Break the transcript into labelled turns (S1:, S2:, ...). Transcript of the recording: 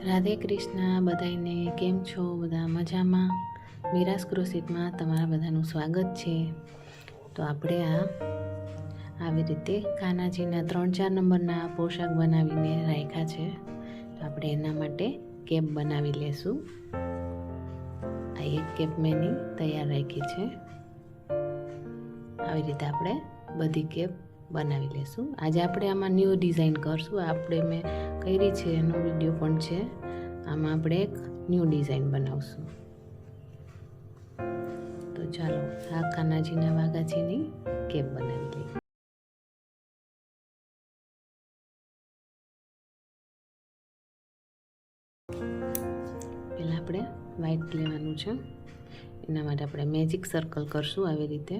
S1: રાધે કૃષ્ણ બધાને, કેમ છો? બધા મજામાં? મીરાસ ક્રોશેટમાં તમારા બધાનું સ્વાગત છે. તો આપણે આવી રીતે કાનાજીના 3-4 નંબરના પોશાક બનાવીને રાખ્યા છે. તો આપણે એના માટે કેપ બનાવી લેશું. આ એક કેપ મેં તૈયાર રાખી છે. આવી રીતે આપણે બધી કેપ બનાવી લેશું. આજે આપણે આમાં ન્યૂ ડિઝાઇન કરશું. આપણે મેં કરી છે એનો વિડીયો પણ છે. આમાં આપણે એક ન્યૂ ડિઝાઇન બનાવશું. તો ચાલો આ કાનાજીના વાઘાજીની કેપ બનાવી લઈએ. પહેલાં આપણે વ્હાઈટ લેવાનું છે. એના માટે આપણે મેજિક સર્કલ કરશું આવી રીતે.